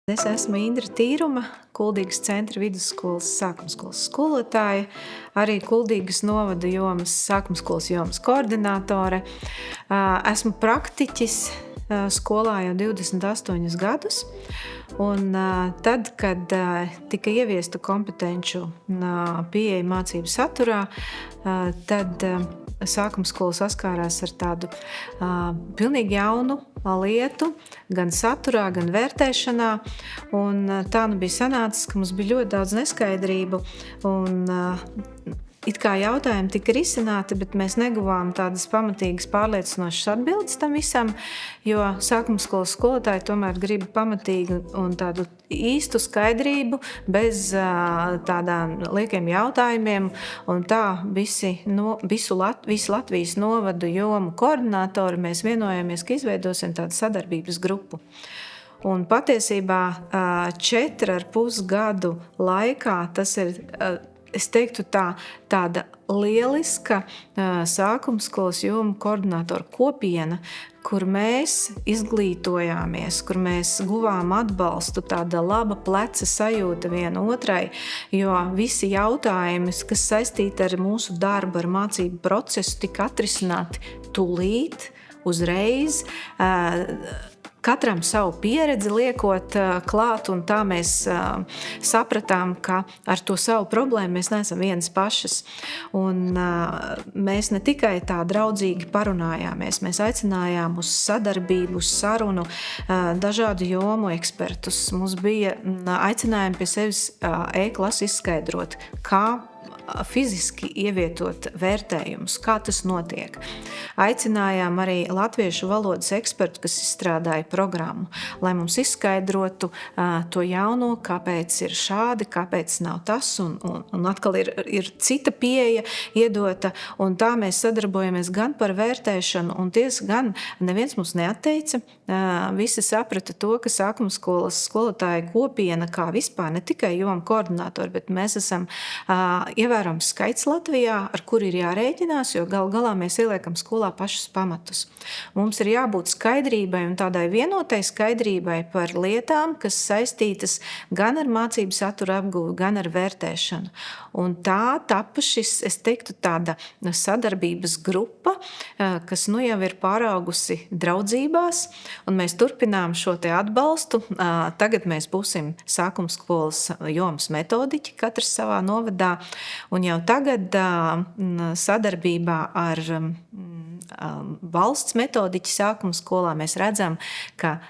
Es esmu Indra Tīruma, Kuldīgas centra vidusskolas sākumskolas skolotāja, arī Kuldīgas novada jomas sākumskolas jomas koordinātore. Esmu praktiķis skolā jau 28 gadus, un tad, kad tika ieviesta kompetenču pieeja mācību saturā, tad sākumskola saskārās ar tādu pilnīgi jaunu lietu, gan saturā, gan vērtēšanā. Un tā bija sanācis, ka mums bija ļoti daudz neskaidrību, un it kā jautājumi tika risināti, bet mēs neguvām tādas pamatīgas pārliecinošas atbildes tam visam, jo sākumskolas skolotāji tomēr grib pamatīgu un tādu īstu skaidrību bez tādām liekiem jautājumiem, un tā visu Latvijas novadu jomu koordinātori mēs vienojamies, ka izveidosim tādu sadarbības grupu. Un patiesībā 4,5 gadu laikā tas ir, es teiktu, tāda lieliska sākumskolas jomu koordinātoru kopiena, kur mēs izglītojāmies, kur mēs guvām atbalstu, tāda laba pleca sajūta viena otrai, jo visi jautājumi, kas saistīti ar mūsu darbu, ar mācību procesu, tika atrisināti tūlīt, uzreiz, katram savu pieredzi liekot klāt, un tā mēs sapratām, ka ar to savu problēmu mēs neesam vienas pašas. Un mēs ne tikai tā draudzīgi parunājāmies, mēs aicinājām uz sadarbību, uz sarunu dažādu jomu ekspertus. Mums bija aicinājumi pie sevis e-klasu izskaidrot, kā fiziski ievietot vērtējumus, kā tas notiek. Aicinājām arī latviešu valodas ekspertu, kas izstrādāja programmu, lai mums izskaidrotu to jauno, kāpēc ir šādi, kāpēc nav tas, un atkal ir cita pieeja iedota, un tā mēs sadarbojamies gan par vērtēšanu, un gan neviens mums neatteica. Visi saprata to, ka sākumskolas skolotāja kopiena kā vispār, ne tikai jomu koordinātori, bet mēs esam ievērojams skaits Latvijā, ar kuru ir jārēķinās, jo galu galā mēs ieliekam skolā pašus pamatus. Mums ir jābūt skaidrībai un tādai vienotai skaidrībai par lietām, kas saistītas gan ar mācību satura apguvi, gan ar vērtēšanu. Un tā tapa šis, es teiktu, tāda sadarbības grupa, kas jau ir pāraugusi draudzībās, un mēs turpinām šo te atbalstu. Tagad mēs būsim sākumskolas jomas metodiķi, katrs savā novadā, un jau tagad sadarbībā ar valsts metodiķi sākumskolā mēs redzam, ka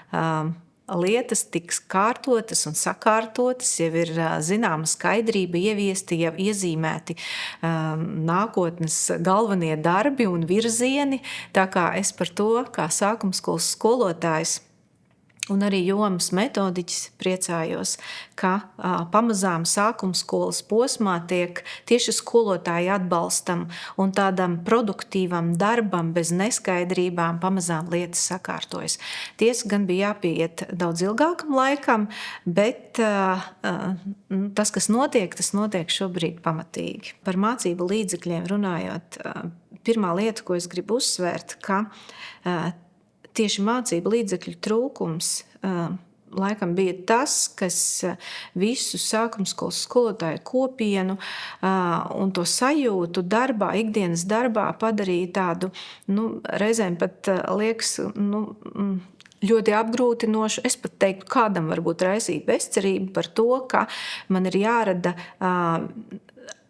lietas tiks kārtotas un sakārtotas, jau ir zināma skaidrība ieviesti, jau iezīmēti nākotnes galvenie darbi un virzieni, tā kā es par to, kā sākumskolas skolotājs un arī jomas metodiķis priecājos, ka pamazām sākumskolas posmā tiek tieši skolotāji atbalstam un tādam produktīvam darbam bez neskaidrībām pamazām lietas sakārtojas. Ties gan bija jāpieiet daudz ilgākam laikam, bet tas, kas notiek, tas notiek šobrīd pamatīgi. Par mācību līdzekļiem runājot, pirmā lieta, ko es gribu uzsvērt, ka tieši mācību līdzekļu trūkums laikam bija tas, kas visu sākumskolas skolotāju kopienu un to sajūtu darbā, ikdienas darbā padarīja tādu, reizēm pat liekas, ļoti apgrūtinošu. Es pat teiktu, kādam varbūt raisīt bezcerību par to, ka man ir jārada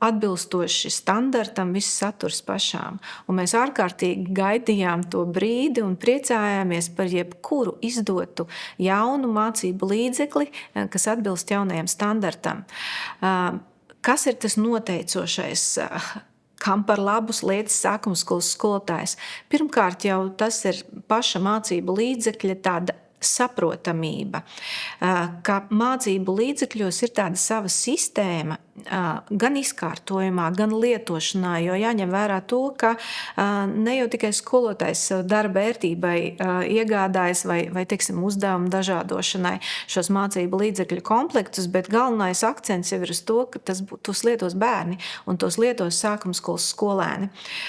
atbilstoši standartam viss saturs pašām. Un mēs ārkārtīgi gaidījām to brīdi un priecājāmies par jebkuru izdotu jaunu mācību līdzekli, kas atbilst jaunajam standartam. Kas ir tas noteicošais, kam par labus lietas sākumskolas skolotājs? Pirmkārt jau tas ir paša mācību līdzekļa tāda saprotamība, ka mācību līdzekļos ir tāda sava sistēma, gan izkārtojumā, gan lietošanā, jo jāņem vērā to, ka ne jau tikai skolotājs darba vērtībai iegādājas vai teiksim, uzdevumu dažādošanai šos mācību līdzekļu komplektus, bet galvenais akcents jau ir uz to, ka tos lietos bērni un tos lietos sākumskolas skolēni.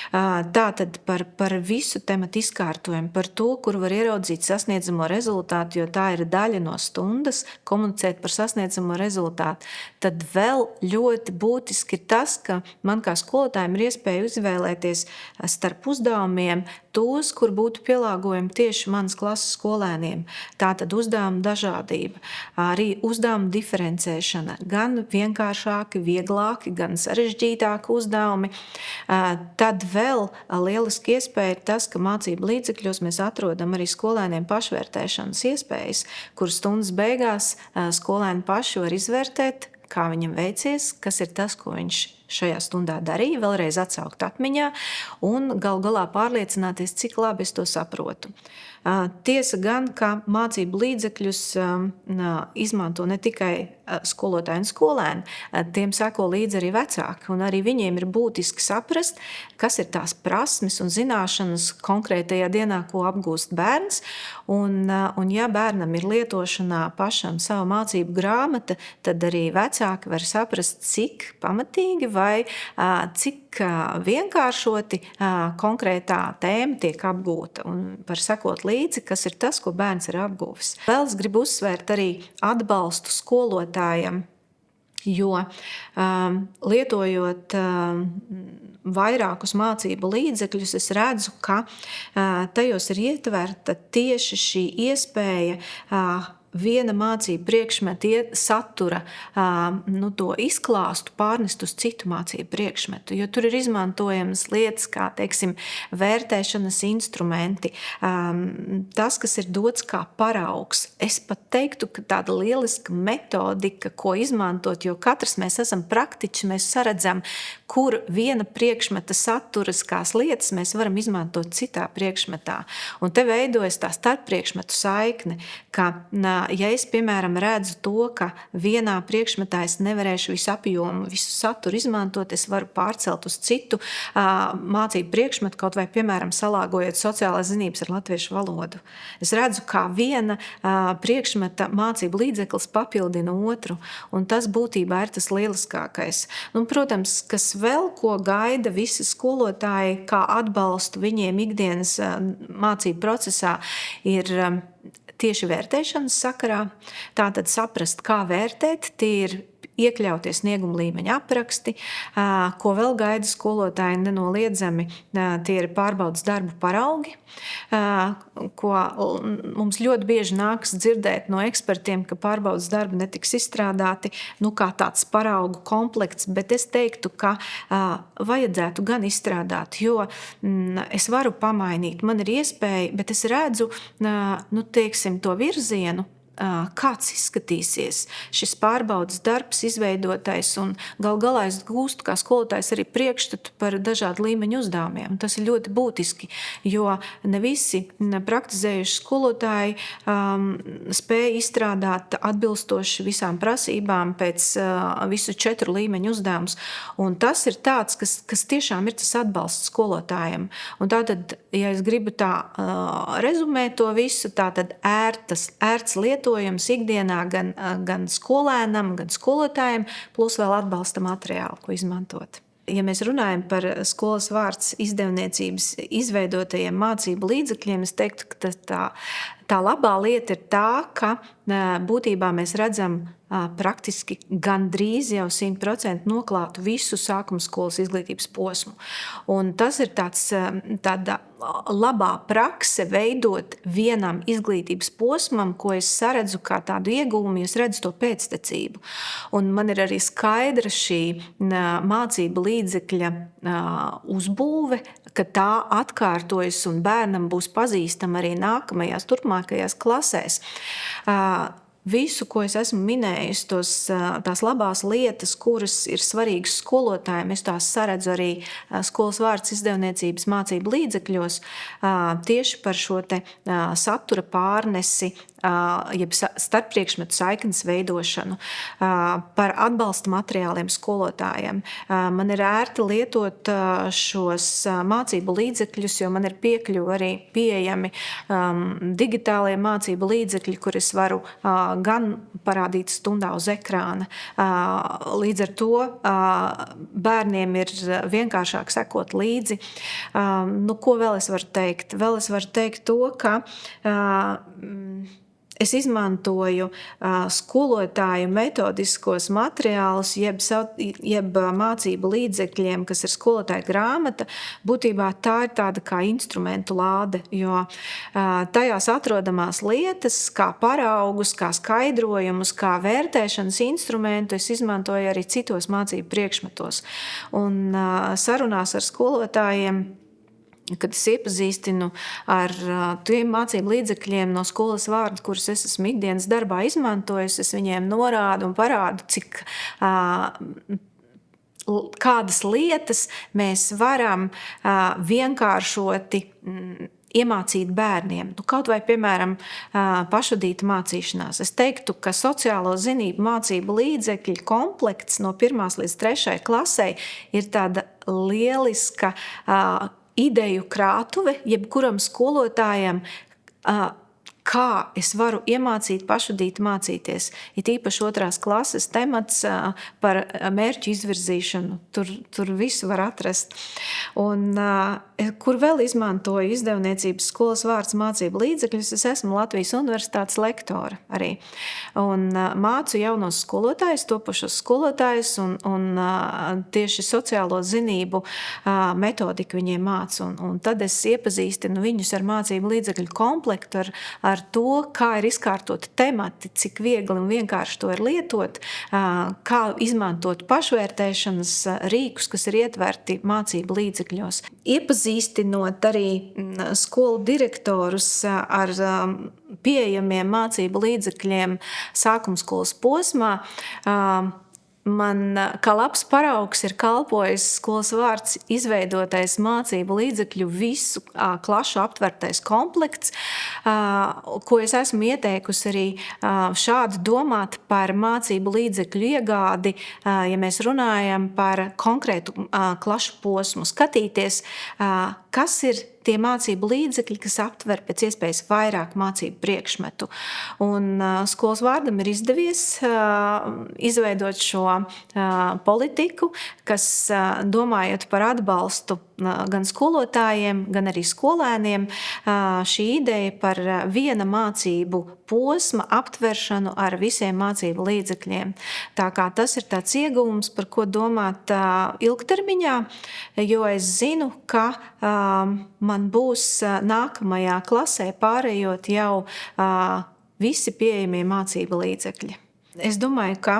Tātad par visu tematu izkārtojumu, par to, kur var ieraudzīt sasniedzamo rezultātu, rezultātu, jo tā ir daļa no stundas, komunicēt par sasniedzamo rezultātu. Tad vēl ļoti būtiski ir tas, ka man kā skolotājiem ir iespēja izvēlēties starp uzdevumiem tos, kur būtu pielāgojumi tieši manas klases skolēniem. Tātad uzdevuma dažādība, arī uzdevuma diferencēšana, gan vienkāršāki, vieglāki, gan sarežģītāki uzdevumi. Tad vēl lieliski iespēja ir tas, ka mācību līdzekļos mēs atrodam arī skolēniem pašvērtēšanas iespējas, kur stundas beigās skolēni paši var izvērtēt, kā viņam veicies, kas ir tas, ko viņš šajā stundā darīja, vēlreiz atsaukt atmiņā un galu galā pārliecināties, cik labi es to saprotu. Tiesa gan, ka mācību līdzekļus izmanto ne tikai skolotāji un skolēni, tiem seko līdzi arī vecāki, un arī viņiem ir būtiski saprast, kas ir tās prasmes un zināšanas konkrētajā dienā, ko apgūst bērns, un ja bērnam ir lietošanā pašam sava mācību grāmata, tad arī vecāki var saprast, cik pamatīgi vai cik vienkāršoti konkrētā tēma tiek apgūta un var sekot līdzi, kas ir tas, ko bērns ir apguvis. Vēl es gribu uzsvērt arī atbalstu skolotājiem, jo lietojot vairākus mācību līdzekļus, es redzu, ka tajos ir ietverta tieši šī iespēja viena mācību priekšmeta satura to izklāstu pārnest uz citu mācību priekšmetu, jo tur ir izmantojamas lietas kā, teiksim, vērtēšanas instrumenti, tas, kas ir dots kā paraugs. Es pat teiktu, ka tāda lieliska metodika, ko izmantot, jo katrs mēs esam praktiķi, mēs saredzam, kur viena priekšmeta saturiskās lietas mēs varam izmantot citā priekšmetā. Un te veidojas tā starppriekšmetu saikne, ka ja es, piemēram, redzu to, ka vienā priekšmetā es nevarēšu visu apjomu, visu saturu izmantot, es varu pārcelt uz citu mācību priekšmetu, kaut vai, piemēram, salāgojot sociālās zinības ar latviešu valodu. Es redzu, kā viena priekšmeta mācību līdzeklis papildina otru, un tas būtībā ir tas lieliskākais. Protams, kas vēl ko gaida visi skolotāji, kā atbalstu viņiem ikdienas mācību procesā, ir tieši vērtēšanas sakarā. Tātad saprast, kā vērtēt, tie ir iekļautie snieguma līmeņa apraksti, ko vēl gaida skolotāji nenoliedzami, tie ir pārbaudas darbu paraugi, ko mums ļoti bieži nākas dzirdēt no ekspertiem, ka pārbaudas darbi netiks izstrādāti, kā tāds paraugu komplekts, bet es teiktu, ka vajadzētu gan izstrādāt, jo es varu pamainīt, man ir iespēja, bet es redzu, teiksim, to virzienu, kāds izskatīsies šis pārbaudas darbs izveidotais, un gal galā es gūstu kā skolotājs arī priekšstatu par dažādu līmeņu uzdevumiem. Tas ir ļoti būtiski, jo ne visi praktizējuši skolotāji spēja izstrādāt atbilstoši visām prasībām pēc visu 4 līmeņu uzdevumus. Un tas ir tāds, kas tiešām ir tas atbalsts skolotājiem. Un tātad, ja es gribu tā rezumēt to visu, tātad ērts lietojums ikdienā gan skolēnam, gan skolotājiem, plus vēl atbalsta materiālu, ko izmantot. Ja mēs runājam par Skolas vārds izdevniecības izveidotajiem mācību līdzekļiem, es teiktu, ka tā labā lieta ir tā, ka būtībā mēs redzam praktiski gandrīz jau 100% noklātu visu sākuma skolas izglītības posmu. Un tas ir tāda labā prakse veidot vienam izglītības posmam, ko es saredzu kā tādu ieguvumu, ja es redzu to pēctecību. Un man ir arī skaidra šī mācību līdzekļa uzbūve, ka tā atkārtojas un bērnam būs pazīstama arī nākamajās, turpmākajās klasēs. Visu, ko es esmu minējusi, tās labās lietas, kuras ir svarīgas skolotājiem, es tās saredzu arī Skolas vārds izdevniecības mācību līdzekļos, tieši par šo te satura pārnesi, jeb starppriekšmetu saiknes veidošanu, par atbalsta materiāliem skolotājiem. Man ir ērti lietot šos mācību līdzekļus, jo man ir piekļuva arī pieejami digitālie mācību līdzekļi, kur es varu gan parādīt stundā uz ekrāna. Līdz ar to bērniem ir vienkāršāk sekot līdzi. Ko vēl es varu teikt? Vēl es varu teikt to, ka Es izmantoju skolotāju metodiskos materiālus, jeb mācību līdzekļiem, kas ir skolotāja grāmata. Būtībā tā ir tāda kā instrumentu lāde, jo tajās atrodamās lietas, kā paraugus, kā skaidrojumus, kā vērtēšanas instrumentu, es izmantoju arī citos mācību priekšmetos. Un sarunās ar skolotājiem, kad es iepazīstinu ar tiem mācību līdzekļiem no skolas vārda, kurus es esmu ikdienas darbā izmantojis, es viņiem norādu un parādu, cik kādas lietas mēs varam vienkāršoti iemācīt bērniem. Kaut vai, piemēram, pašvadīta mācīšanās. Es teiktu, ka sociālo zinību mācību līdzekļu komplekts no 1. līdz 3. klasei ir tāda lieliska ideju krātuve, jebkuram skolotājam, kā es varu iemācīt pašvadīt mācīties. Ir īpaši 2. klases temats par mērķu izvirzīšanu. Tur visu var atrast. Un, kur vēl izmantoju izdevniecības skolas vārds mācību līdzekļus, es esmu Latvijas Universitātes lektore arī. Un mācu jaunos skolotājus, topošos skolotājus, un tieši sociālo zinību metodiku viņiem mācu. Un tad es iepazīstinu viņus ar mācību līdzekļu komplektu, ar to, kā ir izkārtoti temati, cik viegli un vienkārši to ir lietot, kā izmantot pašvērtēšanas rīkus, kas ir ietverti mācību līdzekļos. Iepazīstinot arī skolu direktorus ar pieejamiem mācību līdzekļiem sākumskolas posmā, man kā labs paraugs ir kalpojis skolas vārds izveidotais mācību līdzekļu visu klašu aptvertais komplekts, ko es esmu ieteikusi arī šādi domāt par mācību līdzekļu iegādi, ja mēs runājam par konkrētu klašu posmu, skatīties, kas ir tie mācību līdzekļi, kas aptver pēc iespējas vairāk mācību priekšmetu. Un skolas vārdam ir izdevies izveidot šo politiku, kas, domājot par atbalstu gan skolotājiem, gan arī skolēniem, šī ideja par viena mācību posma aptveršanu ar visiem mācību līdzekļiem. Tā kā tas ir tāds ieguvums, par ko domāt ilgtermiņā, jo es zinu, ka man būs nākamajā klasē pārējot jau visi pieejamie mācību līdzekļi. Es domāju, ka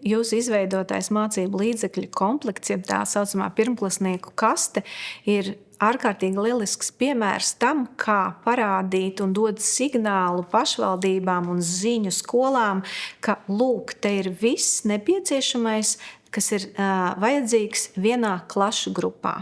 jūsu izveidotais mācību līdzekļu komplekts, jeb tā saucamā pirmklasnieku kaste, ir ārkārtīgi lielisks piemērs tam, kā parādīt un dot signālu pašvaldībām un ziņu skolām, ka lūk, te ir viss nepieciešamais, kas ir vajadzīgs vienā klašu grupā.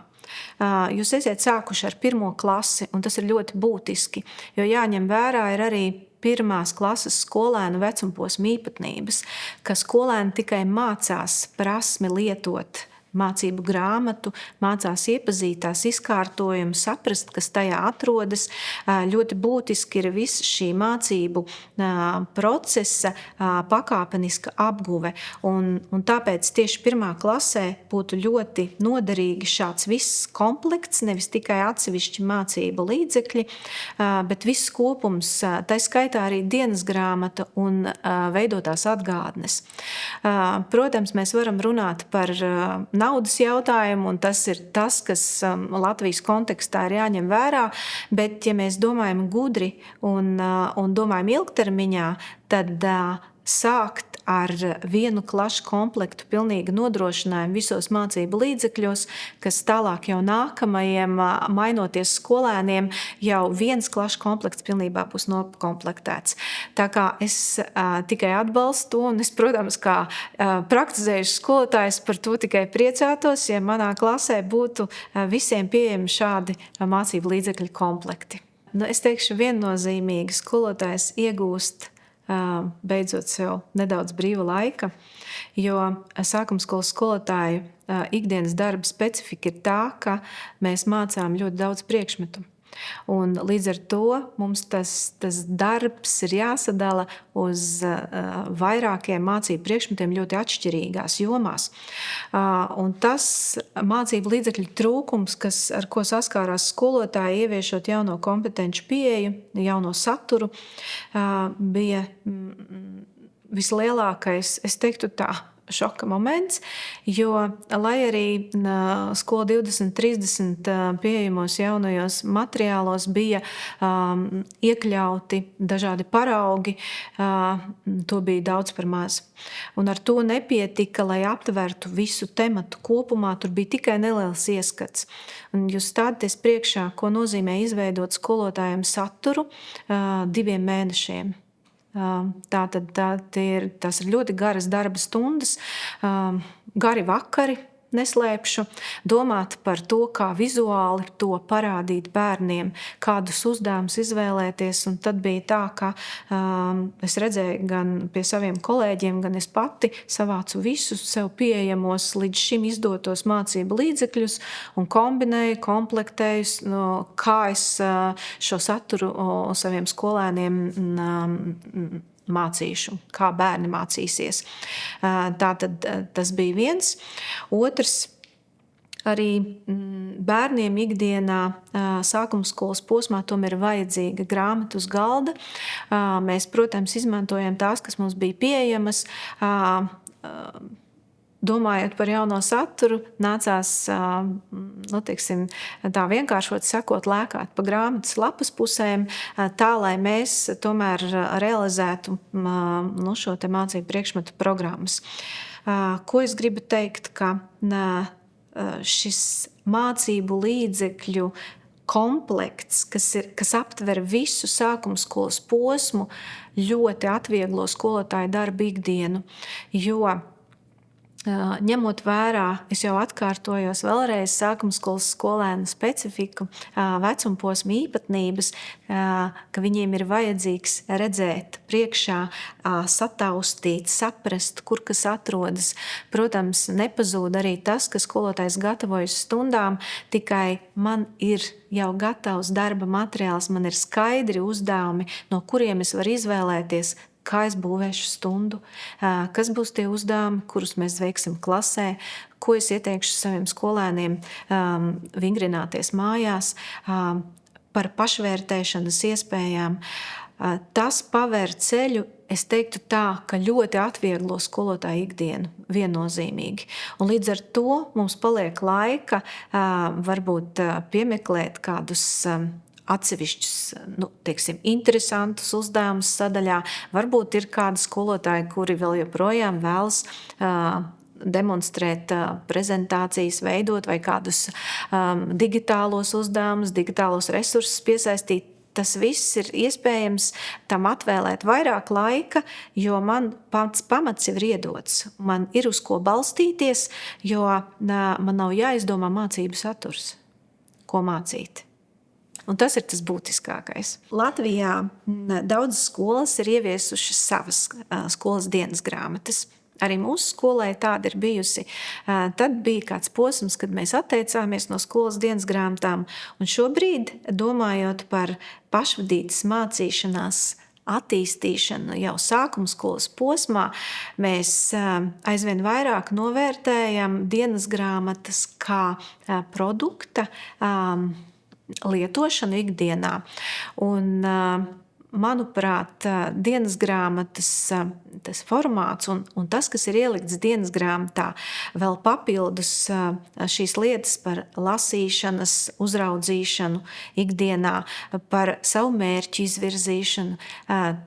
Jūs esiet sākuši ar 1. klasi, un tas ir ļoti būtiski, jo jāņem vērā ir arī 1. klases skolēnu vecumposma īpatnības, ka skolēni tikai mācās prasmi lietot mācību grāmatu, mācās iepazīt tās izkārtojumu, saprast, kas tajā atrodas. Ļoti būtiski ir visa šī mācību procesa pakāpeniska apguve. Un tāpēc tieši 1. klasē būtu ļoti noderīgi šāds viss komplekts, nevis tikai atsevišķi mācību līdzekļi, bet viss kopums, tā skaitā arī dienas grāmata un veidotās atgādnes. Protams, mēs varam runāt par naudas jautājumu, un tas ir tas, kas Latvijas kontekstā ir jāņem vērā, bet ja mēs domājam gudri un domājam ilgtermiņā, tad sākt ar vienu klašu komplektu pilnīgu nodrošinājumu visos mācību līdzekļos, kas tālāk jau nākamajiem, mainoties skolēniem, jau viens klašu komplekts pilnībā būs nokomplektēts. Tā kā es tikai atbalstu, un es, protams, kā praktizējuši skolotājs par to tikai priecātos, ja manā klasē būtu visiem pieejami šādi mācību līdzekļu komplekti. Es teikšu viennozīmīgi, skolotājs iegūst beidzot sev nedaudz brīva laika, jo sākumskolas skolotāju ikdienas darba specifika ir tā, ka mēs mācām ļoti daudz priekšmetu. Un līdz ar to mums tas darbs ir jāsadala uz vairākiem mācību priekšmetiem ļoti atšķirīgās jomās. Un tas mācību līdzekļu trūkums, ar ko saskārās skolotāji, ieviešot jauno kompetenci pieeju, jauno saturu, bija vislielākais, es teiktu tā, šoka moments, jo, lai arī Skola 2030 pieejamos jaunajos materiālos bija iekļauti dažādi paraugi, to bija daudz par maz. Un ar to nepietika, lai aptvertu visu tematu kopumā, tur bija tikai neliels ieskats. Un jūs stāties priekšā, ko nozīmē izveidot skolotājiem saturu 2 mēnešiem. Tas ir ļoti garas darba stundas, gari vakari, neslēpšu, domāt par to, kā vizuāli to parādīt bērniem, kādus uzdevumus izvēlēties. Un tad bija tā, ka es redzēju gan pie saviem kolēģiem, gan es pati savācu visus sev pieejamos līdz šim izdotos mācību līdzekļus un kombinēju, komplektēju, kā es šo saturu saviem skolēniem mācīšu, kā bērni mācīsies. Tātad tas bija viens. Otrs, arī bērniem ikdienā sākuma skolas posmā tomēr ir vajadzīga grāmata uz galda. Mēs, protams, izmantojam tās, kas mums bija pieejamas. Domājot par jauno saturu, nācās tā vienkāršot sakot, lēkāt pa grāmatas lapas pusēm, tā, lai mēs tomēr realizētu šo te mācību priekšmetu programmas. Ko es gribu teikt, ka šis mācību līdzekļu komplekts, kas aptver visu sākuma skolas posmu, ļoti atvieglo skolotāju darbu ikdienu, jo ņemot vērā, es jau atkārtojos vēlreiz, sākuma skolas skolēnu specifiku, vecumposma īpatnības, ka viņiem ir vajadzīgs redzēt priekšā, sataustīt, saprast, kur kas atrodas. Protams, nepazūd arī tas, ka skolotājs gatavojas stundām, tikai man ir jau gatavs darba materiāls, man ir skaidri uzdevumi, no kuriem es varu izvēlēties, kā es būvēšu stundu, kas būs tie uzdevumi, kurus mēs veiksim klasē, ko es ieteikšu saviem skolēniem vingrināties mājās, par pašvērtēšanas iespējām. Tas paver ceļu, es teiktu tā, ka ļoti atvieglo skolotāju ikdienu viennozīmīgi. Un līdz ar to mums paliek laika varbūt piemeklēt kādus atsevišķus, interesantus uzdevumus sadaļā. Varbūt ir kādi skolotāji, kuri vēl joprojām vēlas demonstrēt prezentācijas, veidot vai kādus digitālos uzdevumus, digitālos resursus piesaistīt. Tas viss ir iespējams tam atvēlēt vairāk laika, jo man pats pamats jau ir iedots. Man ir uz ko balstīties, jo man nav jāizdomā mācību saturs, ko mācīt. Un tas ir tas būtiskākais. Latvijā daudzas skolas ir ieviesušas savas skolas dienas grāmatas. Arī mūsu skolai tāda ir bijusi. Tad bija kāds posms, kad mēs atteicāmies no skolas dienas grāmatām. Un šobrīd, domājot par pašvadītas mācīšanās attīstīšanu jau sākuma skolas posmā, mēs aizvien vairāk novērtējam dienas grāmatas kā produkta lietošanu ikdienā. Un, manuprāt, dienas grāmatas tas formāts un tas, kas ir ielikts dienas grāmatā, vēl papildus šīs lietas par lasīšanas uzraudzīšanu ikdienā, par savu mērķu izvirzīšanu.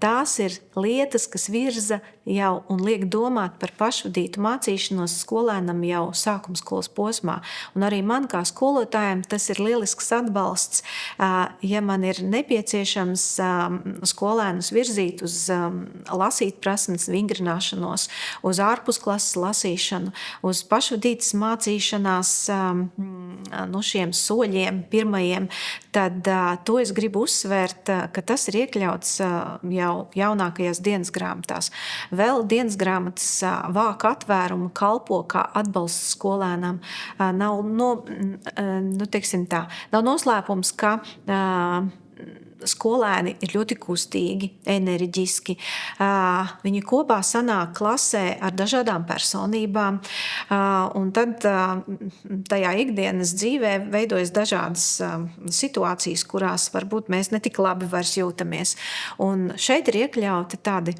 Tās ir lietas, kas virza jau un liek domāt par pašvadītu mācīšanos skolēnam jau sākuma skolas posmā. Un arī man kā skolotājiem tas ir lielisks atbalsts, ja man ir nepieciešams skolēnus virzīt uz lasīt prasmes vingrināšanos, uz ārpusklases lasīšanu, uz pašvadītas mācīšanās šiem soļiem pirmajiem, tad to es gribu uzsvērt, ka tas ir iekļauts jau jaunākajās dienas grāmatās. Vēl dienas grāmatas vāk atvērumu, kalpo kā atbalsts skolēnam. Nav noslēpums, ka skolēni ir ļoti kustīgi, enerģiski. Viņi kopā sanāk klasē ar dažādām personībām, un tad tajā ikdienas dzīvē veidojas dažādas situācijas, kurās varbūt mēs netik labi vairs jūtamies. Un šeit ir iekļauti tādi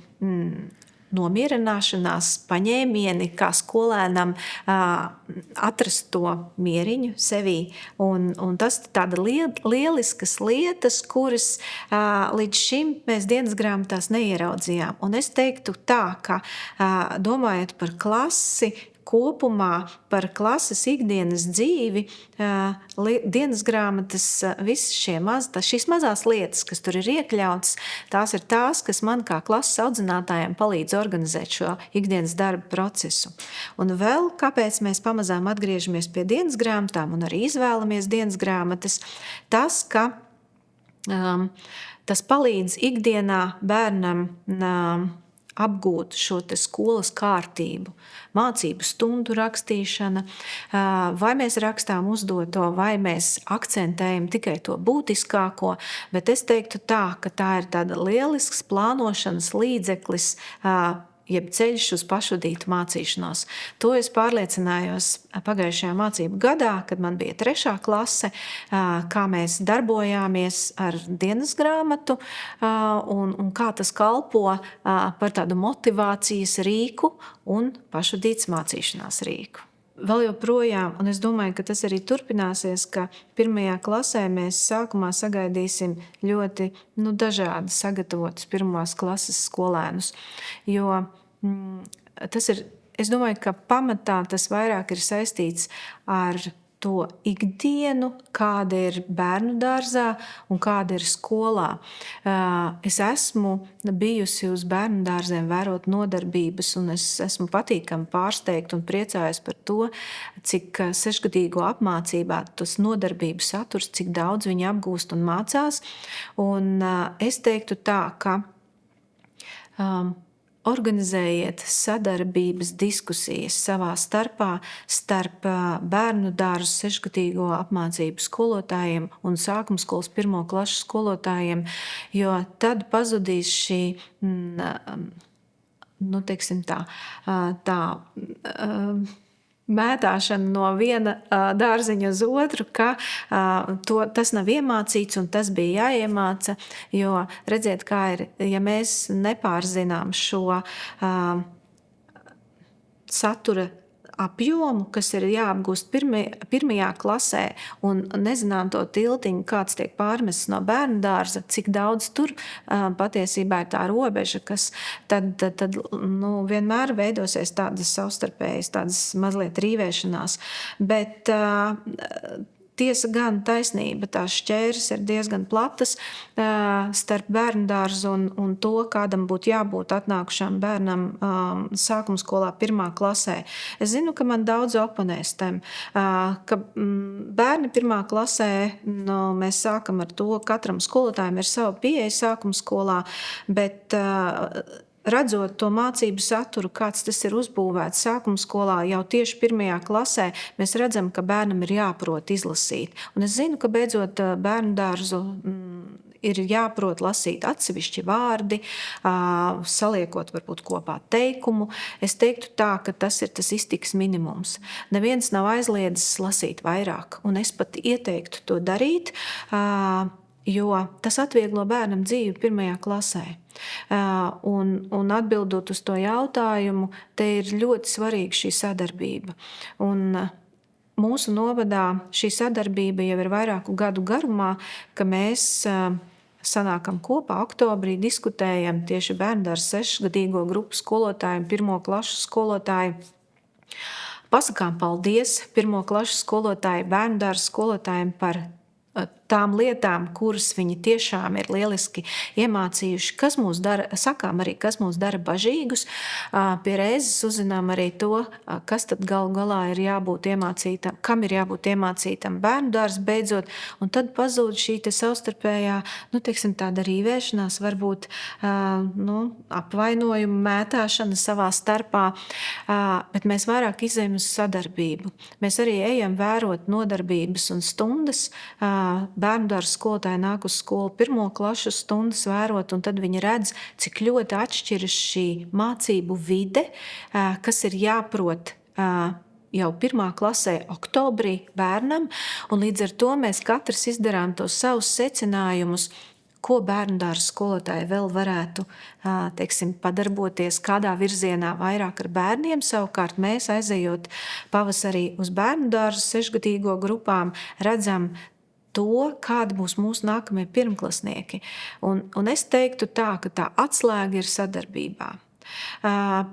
nomierināšanās paņēmieni, kā skolēnam atrast to mieriņu sevī. Un tas ir tāda lieliskas lietas, kuras līdz šim mēs dienas grāmatās neieraudzījām. Un es teiktu tā, ka domājot par klasi, kopumā par klases ikdienas dzīvi, dienas grāmatas, visas šīs mazās lietas, kas tur ir iekļautas, tās ir tās, kas man kā klases audzinātājiem palīdz organizēt šo ikdienas darba procesu. Un vēl, kāpēc mēs pamazām atgriežamies pie dienas grāmatām un arī izvēlamies dienas grāmatas, tas, ka tas palīdz ikdienā bērnam apgūt šo te skolas kārtību, mācību stundu rakstīšana, vai mēs rakstām uzdoto, vai mēs akcentējam tikai to būtiskāko, bet es teiktu tā, ka tā ir tāda lielisks plānošanas līdzeklis, jeb ceļš uz pašvadītu mācīšanos. To es pārliecinājos pagājušajā mācību gadā, kad man bija 3. klase, kā mēs darbojāmies ar dienas grāmatu un kā tas kalpo par tādu motivācijas rīku un pašvadītas mācīšanās rīku. Vēl joprojām, un es domāju, ka tas arī turpināsies, ka 1. klasē mēs sākumā sagaidīsim ļoti dažādi sagatavotus 1. klases skolēnus, jo tas ir, es domāju, ka pamatā tas vairāk ir saistīts ar to ikdienu, kāda ir bērnu dārzā un kāda ir skolā. Es esmu bijusi uz bērnu dārziem vērot nodarbības, un es esmu patīkami pārsteigta un priecājos par to, cik 6-gadīgo apmācībā tas nodarbības saturs, cik daudz viņi apgūst un mācās. Un es teiktu tā, ka organizējiet sadarbības diskusijas savā starpā starp bērnu dārzu 6-gadīgo apmācību skolotājiem un sākumskolas 1. klašu skolotājiem, jo tad pazudīs šī, mētāšana no viena dārziņa uz otru, ka tas nav iemācīts un tas bija jāiemāca, jo redziet, kā ir, ja mēs nepārzinām šo satura apjomu, kas ir jāapgūst 1. klasē, un nezinām to tiltiņu, kāds tiek pārmests no bērnu dārza, cik daudz tur patiesībā ir tā robeža, kas tad vienmēr veidosies tādas savstarpējas, tādas mazliet rīvēšanās. Bet tiesa gan taisnība, tās šķēres ir diezgan platas starp bērnu dārzu un to, kādam būtu jābūt atnākušam bērnam sākumskolā 1. klasē. Es zinu, ka man daudz oponēs tam, ka bērni 1. klasē, mēs sākam ar to, katram skolotājiem ir sava pieeja sākumskolā, bet redzot to mācību saturu, kāds tas ir uzbūvēts sākumskolā, jau tieši 1. klasē, mēs redzam, ka bērnam ir jāprot izlasīt. Un es zinu, ka beidzot bērnu dārzu ir jāprot lasīt atsevišķi vārdi, saliekot varbūt kopā teikumu. Es teiktu tā, ka tas ir tas iztikas minimums. Neviens nav aizliedzis lasīt vairāk, un es pat ieteiktu to darīt, jo tas atvieglo bērnam dzīvi 1. klasē. Un atbildot uz to jautājumu, te ir ļoti svarīga šī sadarbība. Un mūsu novadā šī sadarbība jau ir vairāku gadu garumā, ka mēs sanākam kopā oktobrī, diskutējam tieši bērndārza 6-gadīgo grupu skolotājiem, 1. klašu skolotāju. Pasakām paldies 1. klašu skolotāju, bērndārza skolotājiem par tām lietām, kuras viņi tiešām ir lieliski iemācījuši, kas mūs dara, sakām arī, kas mūs dara bažīgus. Pie reizes uzzinām arī to, kas tad galu galā ir jābūt iemācītam, kam ir jābūt iemācītam bērnu dārzā beidzot, un tad pazūd šī te savstarpējā, tāda rīvēšanās, varbūt apvainojumu mētāšana savā starpā, bet mēs vairāk izejam uz sadarbību. Mēs arī ejam vērot nodarbības un stundas. Bērnu dārza skolotāji nāk uz skolu 1. klašu stundas vērot, un tad viņi redz, cik ļoti atšķiras šī mācību vide, kas ir jāprot jau 1. klasē oktobrī bērnam, un līdz ar to mēs katrs izdarām tos savus secinājumus, ko bērnu dārza skolotāji vēl varētu padarboties, kādā virzienā vairāk ar bērniem. Savukārt mēs, aizejot pavasarī uz bērnu dārza 6-gadīgo grupām, redzam to, kādi būs mūsu nākamie pirmklasnieki. Un es teiktu tā, ka tā atslēga ir sadarbībā.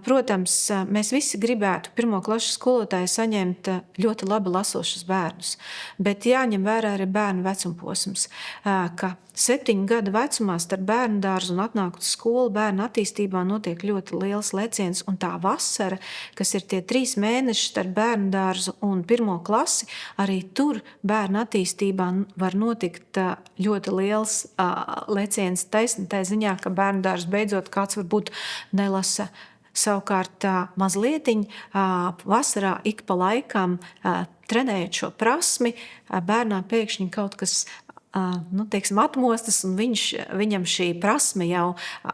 Protams, mēs visi gribētu 1. klases skolotāji saņemt ļoti labi lasošus bērnus, bet jāņem vērā arī bērnu vecumposms, ka 7 gadu vecumā starp bērnu dārzu un atnākot uz skolu bērnu attīstībā notiek ļoti liels leciens, un tā vasara, kas ir tie 3 mēneši starp bērnu dārzu un 1. klasi, arī tur bērnu attīstībā var notikt ļoti liels leciens taisnībai ziņā, ka bērnu dārzu beidzot kāds varbūt nelasa. Savukārt mazlietiņ vasarā ik pa laikam trenējot šo prasmi, bērnā pēkšņi kaut kas atmostas, un viņam šī prasme jau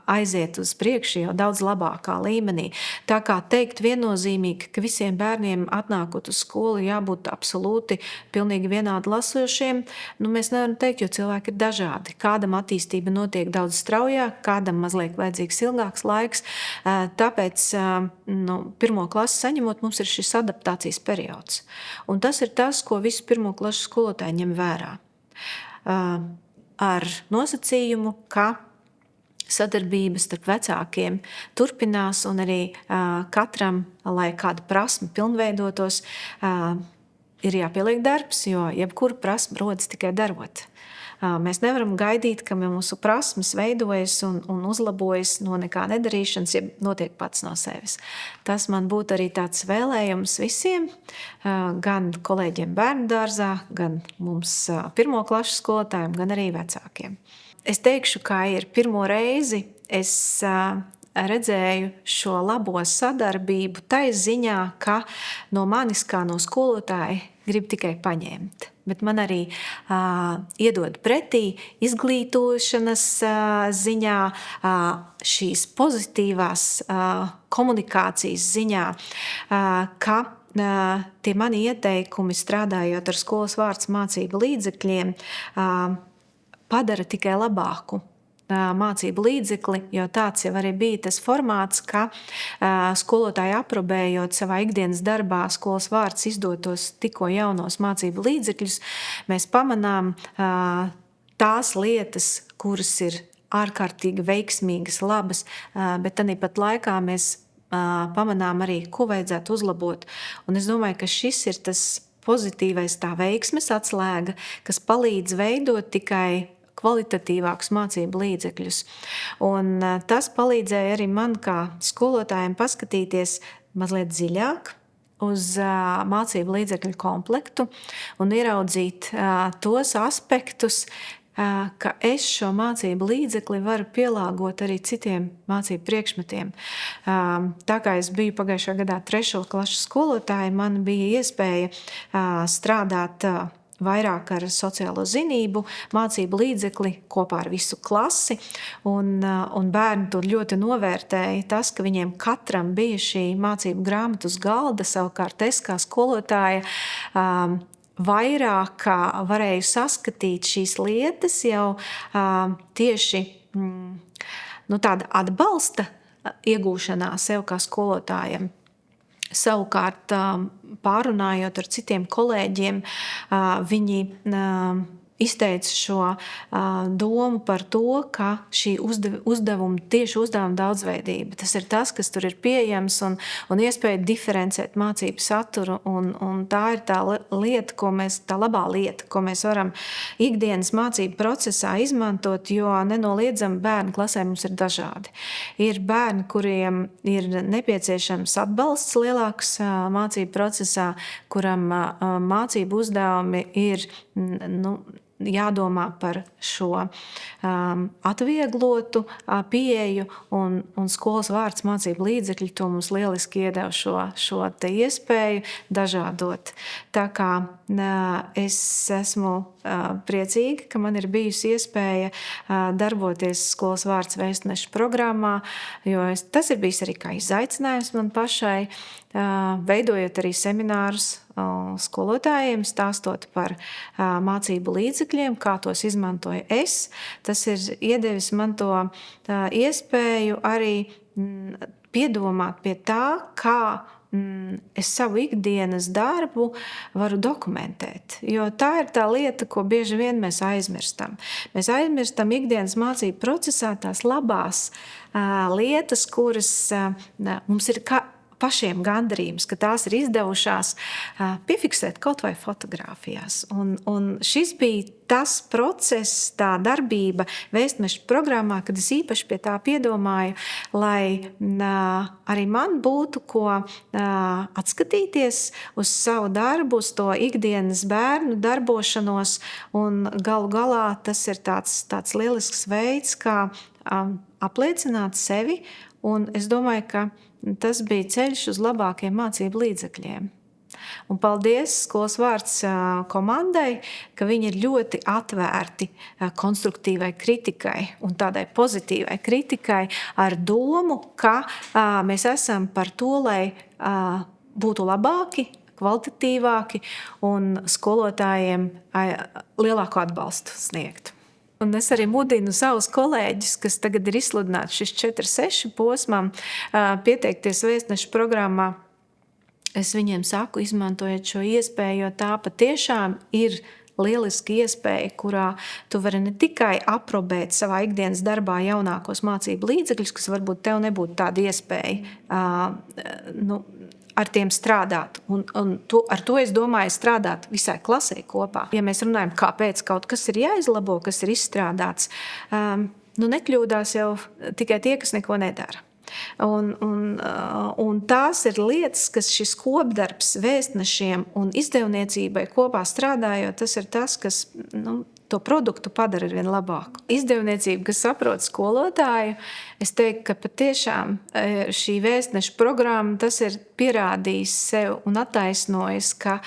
aiziet uz priekšu jau daudz labākā līmenī. Tā kā teikt viennozīmīgi, ka visiem bērniem atnākot uz skolu jābūt absolūti pilnīgi vienādi lasošiem, mēs nevaram teikt, jo cilvēki ir dažādi. Kādam attīstība notiek daudz straujāk, kādam mazliet vajadzīgs ilgāks laiks, tāpēc 1. klasi saņemot mums ir šis adaptācijas periods. Un tas ir tas, ko visi 1. klases skolotāji ņem vērā. Ar nosacījumu, ka sadarbības starp vecākiem turpinās, un arī katram, lai kāda prasme pilnveidotos, ir jāpieliek darbs, jo jebkura prasme rodas tikai darot. Mēs nevaram gaidīt, ka mūsu prasmes veidojas un uzlabojas no nekā nedarīšanas, ja notiek pats no sevis. Tas man būtu arī tāds vēlējums visiem, gan kolēģiem bērnu dārzā, gan mums 1. klases skolotājiem, gan arī vecākiem. Es teikšu, kā ir pirmo reizi, es redzēju šo labo sadarbību tai ziņā, ka no manis kā no skolotāja grib tikai paņemt. Bet man arī iedod pretī izglītošanas ziņā, šīs pozitīvās komunikācijas ziņā, ka tie mani ieteikumi strādājot ar skolas vārds mācību līdzekļiem padara tikai labāku mācību līdzekli, jo tāds jau arī bija tas formāts, ka skolotāji aprobējot savā ikdienas darbā skolas vārds izdotos tikko jaunos mācību līdzekļus, mēs pamanām tās lietas, kuras ir ārkārtīgi veiksmīgas, labas, bet tāpat laikā mēs pamanām arī, ko vajadzētu uzlabot. Un es domāju, ka šis ir tas pozitīvais, tā veiksmes atslēga, kas palīdz veidot tikai kvalitatīvākus mācību līdzekļus. Un tas palīdzēja arī man kā skolotājiem paskatīties mazliet dziļāk uz mācību līdzekļu komplektu un ieraudzīt tos aspektus, ka es šo mācību līdzekli varu pielāgot arī citiem mācību priekšmetiem. Tā kā es biju pagājušā gadā 3. klases skolotāja, man bija iespēja strādāt vairāk ar sociālo zinību, mācību līdzekli kopā ar visu klasi, un bērni to ļoti novērtēja tas, ka viņiem katram bija šī mācību grāmata uz galda, savukārt es kā skolotāja vairāk varēju saskatīt šīs lietas jau tieši tāda atbalsta iegūšanā sev kā skolotājiem. Savukārt, pārunājot ar citiem kolēģiem, viņi izteica šo domu par to, ka šī tieši uzdevuma daudzveidība, tas ir tas, kas tur ir pieejams un iespēja diferencēt mācību saturu, un tā ir tā lieta, tā labā lieta, ko mēs varam ikdienas mācību procesā izmantot, jo nenoliedzami bērnu klasē mums ir dažādi. Ir bērni, kuriem ir nepieciešams atbalsts lielāks mācību procesā, kuram mācību uzdevumi ir, jādomā par šo atvieglotu pieeju, un skolas vārds mācību līdzekļi to mums lieliski iedeva šo te iespēju dažādot. Tā kā es esmu priecīga, ka man ir bijusi iespēja darboties skolas vārds vēstneša programmā, jo tas ir bijis arī kā izaicinājums man pašai, veidojot arī seminārus skolotājiem, stāstot par mācību līdzekļiem, kā tos izmantoju es. Tas ir iedevis man to iespēju arī piedomāt pie tā, kā es savu ikdienas darbu varu dokumentēt. Jo tā ir tā lieta, ko bieži vien mēs aizmirstam. Mēs aizmirstam ikdienas mācību procesā tās labās lietas, kuras mums ir pašiem gandarījums, ka tās ir izdevušās piefiksēt kaut vai fotogrāfijās. Un šis bija tas process, tā darbība vēstneša programmā, kad es īpaši pie tā piedomāju, lai arī man būtu ko atskatīties uz savu darbu, uz to ikdienas bērnu darbošanos, un galu galā tas ir tāds lielisks veids, kā apliecināt sevi, un es domāju, ka tas bija ceļš uz labākiem mācību līdzekļiem. Un paldies skolas vārds komandai, ka viņi ir ļoti atvērti konstruktīvai kritikai un tādai pozitīvai kritikai ar domu, ka mēs esam par to, lai būtu labāki, kvalitatīvāki un skolotājiem lielāku atbalstu sniegt. Un es arī mudinu savus kolēģus, kas tagad ir izsludināti šis 4-6 posmam, pieteikties vēstneša programmā. Es viņiem saku, izmantojiet šo iespēju, jo tā patiešām ir lieliski iespēja, kurā tu vari ne tikai aprobēt savā ikdienas darbā jaunākos mācību līdzekļus, kas varbūt tev nebūtu tāda iespēja ar tiem strādāt. Un ar to es domāju strādāt visai klasē kopā. Ja mēs runājam, kāpēc kaut kas ir jāizlabo, kas ir izstrādāts, nekļūdās jau tikai tie, kas neko nedara. Un tās ir lietas, kas šis kopdarbs vēstnešiem un izdevniecībai kopā strādājot, tas ir tas, kas to produktu padara arvien labāku. Izdevniecība, kas saprot skolotāju, es teiktu, ka patiešām šī vēstneša programma, tas ir pierādījis sev un attaisnojis, ka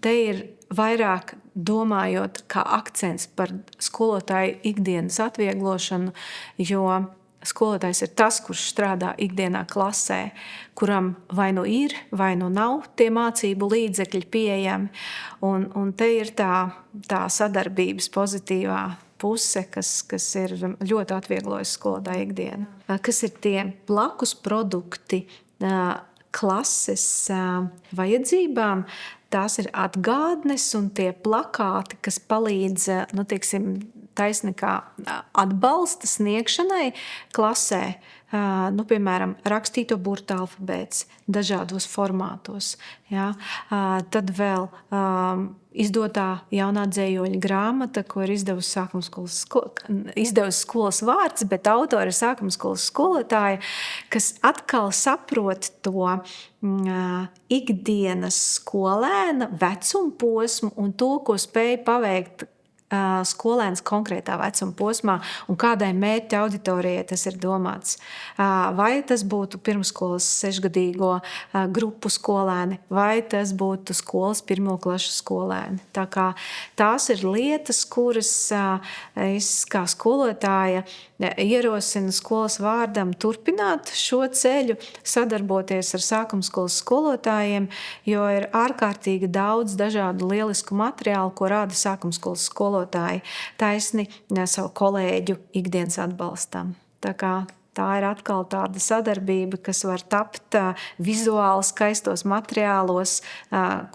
te ir vairāk domājot kā akcents par skolotāju ikdienas atvieglošanu, jo skolotājs ir tas, kurš strādā ikdienā klasē, kuram vai nu ir, vai nu nav tie mācību līdzekļi pieejami. Un te ir tā sadarbības pozitīvā puse, kas ir ļoti atvieglojusi skolotāju ikdienu. Kas ir tie blakus produkti klases vajadzībām? Tās ir atgādnes un tie plakāti, kas palīdz, taisnīgā atbalsta sniegšanai klasē, piemēram, rakstīto burtu alfabēts dažādos formātos. Ja? Tad vēl izdotā jaunā dzējoļa grāmata, ko ir izdevusi skolas vārds, bet autori ir sākumskolas skolotāja, kas atkal saprot to ikdienas skolēna vecuma posmu un to, ko spēj paveikt skolēns konkrētā vecuma posmā un kādai mērķa auditorijai tas ir domāts. Vai tas būtu pirmskolas 6-gadīgo grupu skolēni, vai tas būtu skolas 1. klašu skolēni. Tā kā tās ir lietas, kuras es kā skolotāja ierosinu skolas vārdam turpināt šo ceļu, sadarboties ar sākumskolas skolotājiem, jo ir ārkārtīgi daudz dažādu lielisku materiālu, ko rāda sākumskolas skolotāji taisni savu kolēģu ikdienas atbalstam. Tā kā tā ir atkal tāda sadarbība, kas var tapt vizuāli skaistos materiālos,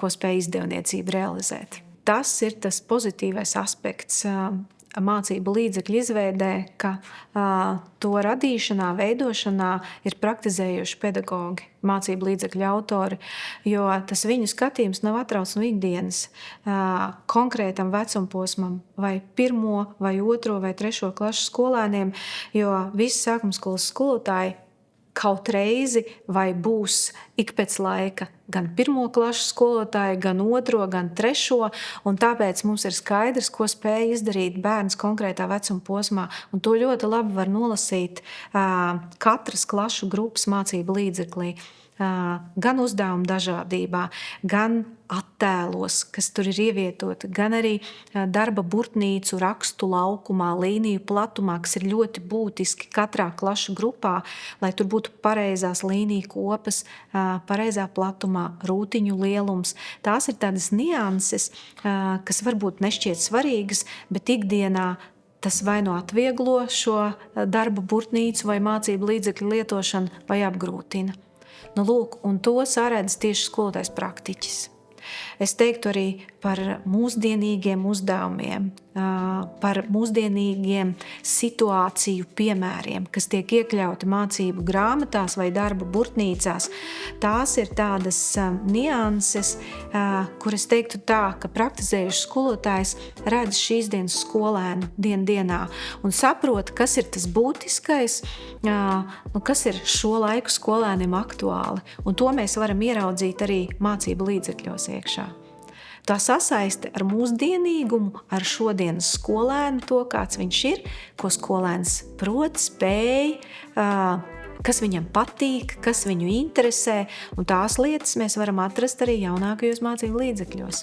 ko spēj izdevniecība realizēt. tas ir tas pozitīvais aspekts mācību līdzekļu izveidē, ka to radīšanā, veidošanā ir praktizējuši pedagogi, mācību līdzekļu autori, jo tas viņu skatījums nav atrauts no ikdienas konkrētam vecumposmam vai 1., vai 2., vai 3. klašu skolēniem, jo visi sākumskolas skolotāji kaut reizi vai būs ik pēc laika gan 1. klašu skolotāji, gan 2., gan 3., un tāpēc mums ir skaidrs, ko spēja izdarīt bērns konkrētā vecuma posmā, un to ļoti labi var nolasīt katras klašu grupas mācību līdzeklī, gan uzdevuma dažādībā, gan attēlos, kas tur ir ievietoti, gan arī darba burtnīcu rakstu laukumā, līniju platumā, kas ir ļoti būtiski katrā klašu grupā, lai tur būtu pareizās līniju kopas, pareizā platumā, rūtiņu lielums. Tās ir tādas nianses, kas varbūt nešķiet svarīgas, bet ikdienā tas vai nu atvieglo šo darba burtnīcu vai mācību līdzekļu lietošanu, vai apgrūtina. Nu, lūk, un to saredz tieši skolotājs praktiķis. Es teiktu arī par mūsdienīgiem uzdevumiem, par mūsdienīgiem situāciju piemēriem, kas tiek iekļauti mācību grāmatās vai darba burtnīcās. Tās ir tādas nianses, kuras teiktu tā, ka praktizējuši skolotājs redz šīs dienas skolēnu dienā un saprot, kas ir tas būtiskais, kas ir šo laiku skolēniem aktuāli. Un to mēs varam ieraudzīt arī mācību līdzekļos iekšā. Tā sasaiste ar mūsdienīgumu, ar šodienas skolēnu, to, kāds viņš ir, ko skolēns prot, spēj, kas viņam patīk, kas viņu interesē, un tās lietas mēs varam atrast arī jaunākajos mācību līdzekļos.